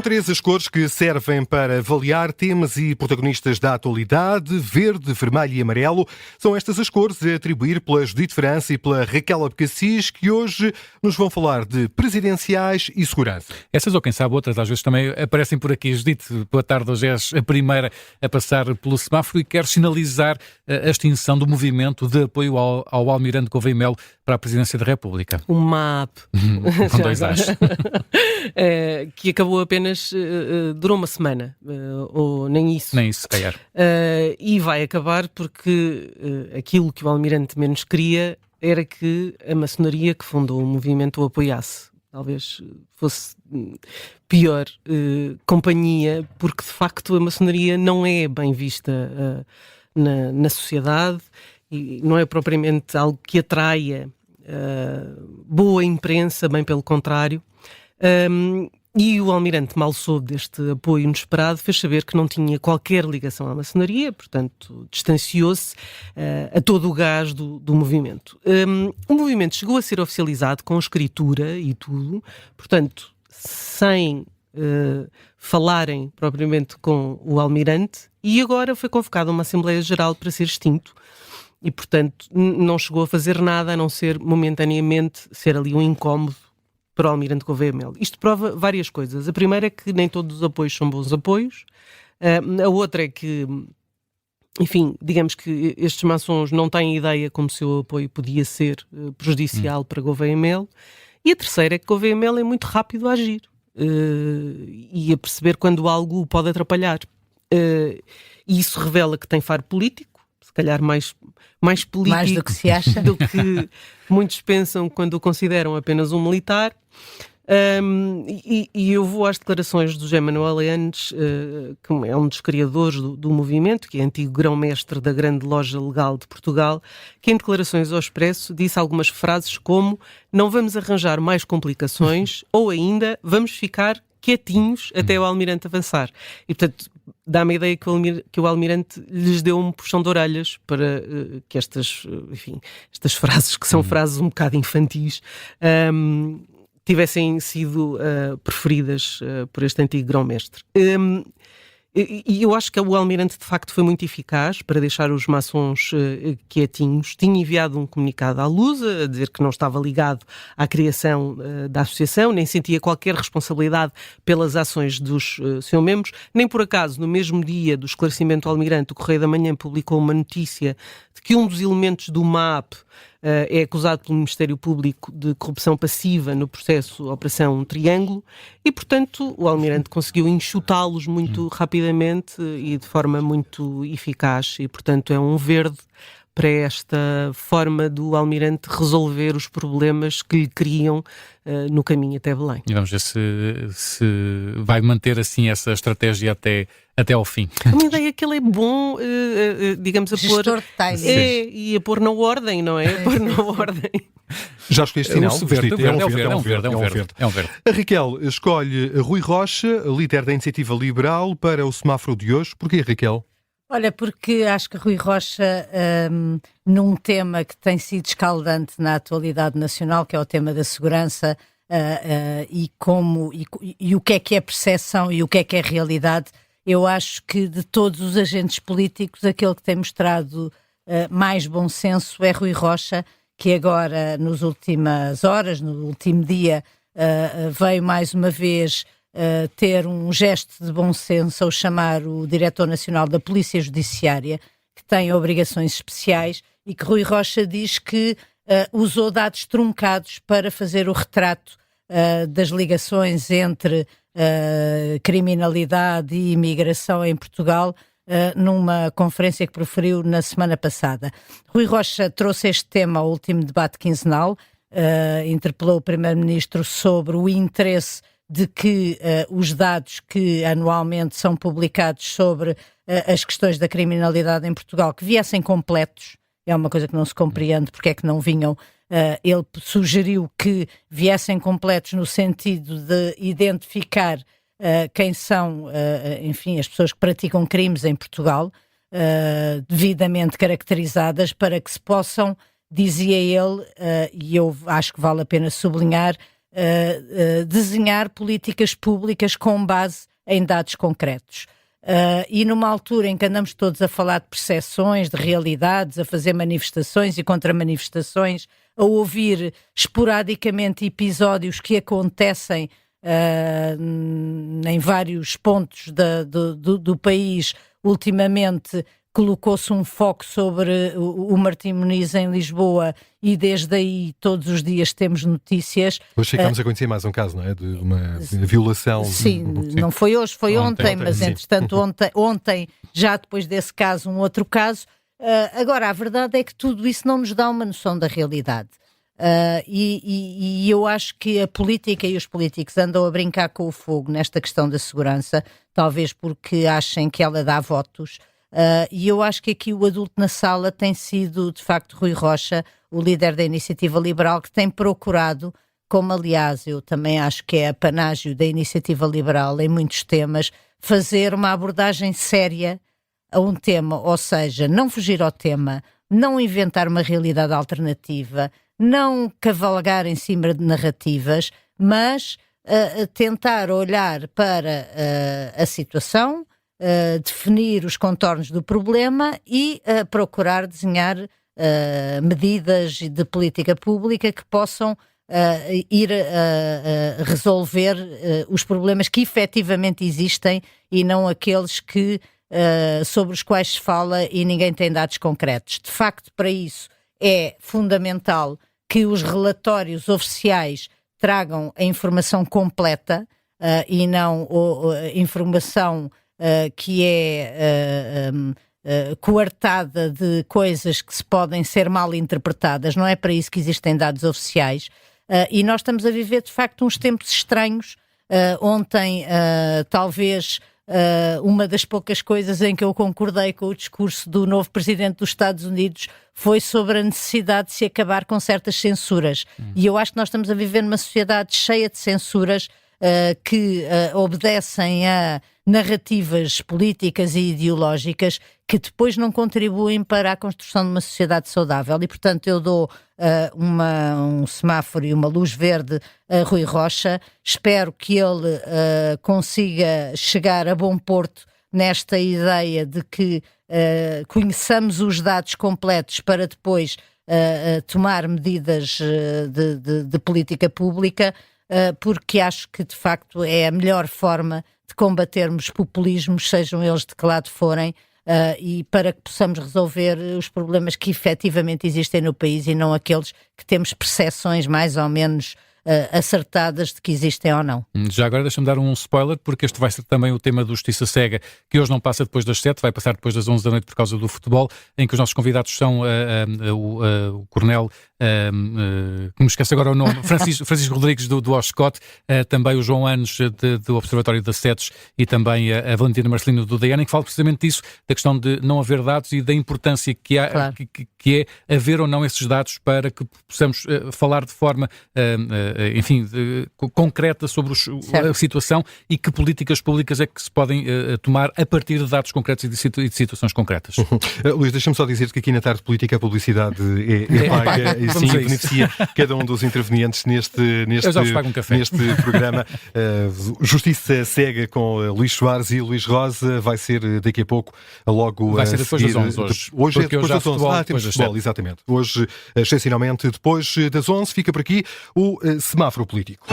três as cores que servem para avaliar temas e protagonistas da atualidade: verde, vermelho e amarelo. São estas as cores a atribuir pela Judite França e pela Raquel Abcacis, que hoje nos vão falar de presidenciais e segurança. Essas ou quem sabe outras, às vezes também aparecem por aqui. Judite, boa tarde, hoje és a primeira a passar pelo semáforo e quero sinalizar a extinção do movimento de apoio ao Almirante Gouveia Melo para a Presidência da República. O MAP. Com dois As. Que acabou apenas, durou uma semana, ou nem isso. Nem isso, se calhar. E vai acabar porque aquilo que o Almirante menos queria era que a maçonaria que fundou o movimento o apoiasse. Talvez fosse pior companhia, porque de facto a maçonaria não é bem vista na sociedade e não é propriamente algo que atraia boa imprensa, bem pelo contrário. E o Almirante mal soube deste apoio inesperado, fez saber que não tinha qualquer ligação à maçonaria, portanto distanciou-se a todo o gás do movimento. O movimento chegou a ser oficializado com escritura e tudo, portanto sem falarem propriamente com o Almirante, e agora foi convocada uma Assembleia Geral para ser extinto. E, portanto, não chegou a fazer nada a não ser, momentaneamente, ser ali um incómodo para o Almirante Gouveia Melo. Isto prova várias coisas. A primeira é que nem todos os apoios são bons apoios. A outra é que, enfim, digamos que estes maçons não têm ideia como o seu apoio podia ser prejudicial para Gouveia Melo. E a terceira é que Gouveia Melo é muito rápido a agir e a perceber quando algo o pode atrapalhar. E isso revela que tem faro político, se calhar mais político mais do que se acha, do que muitos pensam quando o consideram apenas um militar. E eu vou às declarações do José Manuel Eanes, que é um dos criadores do movimento, que é antigo grão-mestre da grande loja legal de Portugal, que em declarações ao Expresso disse algumas frases como: não vamos arranjar mais complicações, ou ainda vamos ficar quietinhos até o Almirante avançar. E, portanto, dá-me a ideia que o Almirante lhes deu um puxão de orelhas para que estas frases, que são frases um bocado infantis, tivessem sido preferidas por este antigo grão-mestre. E eu acho que o Almirante de facto foi muito eficaz para deixar os maçons quietinhos. Tinha enviado um comunicado à Lusa a dizer que não estava ligado à criação da associação, nem sentia qualquer responsabilidade pelas ações dos seus membros. Nem por acaso, no mesmo dia do esclarecimento ao Almirante, o Correio da Manhã publicou uma notícia de que um dos elementos do MAP é acusado pelo Ministério Público de corrupção passiva no processo Operação Triângulo e, portanto, o Almirante conseguiu enxutá-los muito rapidamente e de forma muito eficaz e, portanto, é um verde para esta forma do Almirante resolver os problemas que lhe criam no caminho até Belém. E vamos ver se vai manter assim essa estratégia até ao fim. Uma ideia que ele é bom, digamos, a pôr... Gestor de timing. E a pôr na ordem, não é? A pôr na ordem. Já escolheste sinal? É um verde. A Raquel escolhe Rui Rocha, líder da Iniciativa Liberal, para o semáforo de hoje. Porquê, Raquel? Olha, porque acho que Rui Rocha, num tema que tem sido escaldante na atualidade nacional, que é o tema da segurança, e o que é percepção e o que é realidade, eu acho que de todos os agentes políticos, aquele que tem mostrado mais bom senso é Rui Rocha, que agora, nas últimas horas, no último dia, veio mais uma vez ter um gesto de bom senso ao chamar o Diretor Nacional da Polícia Judiciária, que tem obrigações especiais, e que Rui Rocha diz que usou dados truncados para fazer o retrato das ligações entre criminalidade e imigração em Portugal, numa conferência que proferiu na semana passada. Rui Rocha trouxe este tema ao último debate quinzenal, interpelou o Primeiro-Ministro sobre o interesse de que os dados que anualmente são publicados sobre as questões da criminalidade em Portugal, que viessem completos, é uma coisa que não se compreende porque é que não vinham. Ele sugeriu que viessem completos no sentido de identificar quem são, enfim, as pessoas que praticam crimes em Portugal, devidamente caracterizadas, para que se possam, dizia ele, e eu acho que vale a pena sublinhar, desenhar políticas públicas com base em dados concretos. E numa altura em que andamos todos a falar de percepções, de realidades, a fazer manifestações e contra-manifestações, a ouvir esporadicamente episódios que acontecem em vários pontos do país, ultimamente colocou-se um foco sobre o Martim Muniz em Lisboa e desde aí todos os dias temos notícias. Hoje ficámos a conhecer mais um caso, não é? De uma violação. Sim, não foi hoje, foi ontem, mas sim. Entretanto ontem, já depois desse caso, um outro caso. Agora, a verdade é que tudo isso não nos dá uma noção da realidade. E eu acho que a política e os políticos andam a brincar com o fogo nesta questão da segurança, talvez porque achem que ela dá votos. E eu acho que aqui o adulto na sala tem sido, de facto, Rui Rocha, o líder da Iniciativa Liberal, que tem procurado, como aliás eu também acho que é apanágio da Iniciativa Liberal em muitos temas, fazer uma abordagem séria a um tema, ou seja, não fugir ao tema, não inventar uma realidade alternativa, não cavalgar em cima de narrativas, mas tentar olhar para a situação, definir os contornos do problema e procurar desenhar medidas de política pública que possam ir resolver os problemas que efetivamente existem e não aqueles sobre os quais se fala e ninguém tem dados concretos. De facto, para isso é fundamental que os relatórios oficiais tragam a informação completa e não a informação que é coartada de coisas que se podem ser mal interpretadas. Não é para isso que existem dados oficiais. E nós estamos a viver, de facto, uns tempos estranhos. Ontem, talvez, uma das poucas coisas em que eu concordei com o discurso do novo presidente dos Estados Unidos foi sobre a necessidade de se acabar com certas censuras. E eu acho que nós estamos a viver numa sociedade cheia de censuras que obedecem a narrativas políticas e ideológicas que depois não contribuem para a construção de uma sociedade saudável. E, portanto, eu dou um semáforo e uma luz verde a Rui Rocha. Espero que ele consiga chegar a bom porto nesta ideia de que conheçamos os dados completos para depois tomar medidas de política pública, porque acho que, de facto, é a melhor forma de combatermos populismos, sejam eles de que lado forem, e para que possamos resolver os problemas que efetivamente existem no país e não aqueles que temos percepções mais ou menos acertadas de que existem ou não. Já agora deixa-me dar um spoiler, porque este vai ser também o tema do Justiça Cega, que hoje não passa depois das 7, vai passar depois das 11 da noite por causa do futebol, em que os nossos convidados são o Coronel, que me esquece agora o nome, Francisco Rodrigues do Oscote, também o João Anos do Observatório das Setes e também a Valentina Marcelino do DN, que fala precisamente disso, da questão de não haver dados e da importância que há, claro, que é haver ou não esses dados para que possamos falar de forma concreta sobre a situação e que políticas públicas é que se podem tomar a partir de dados concretos e de situações concretas. Luís, deixa-me só dizer que aqui na Tarde Política a publicidade é paga e sim beneficia cada um dos intervenientes neste programa. Justiça Cega com Luís Soares e Luís Rosa vai ser daqui a pouco, logo vai ser depois das 11 hoje. Hoje é depois das 11. Futebol, temos futebol, exatamente. Hoje, excepcionalmente, depois das 11, fica por aqui o Semáforo Político.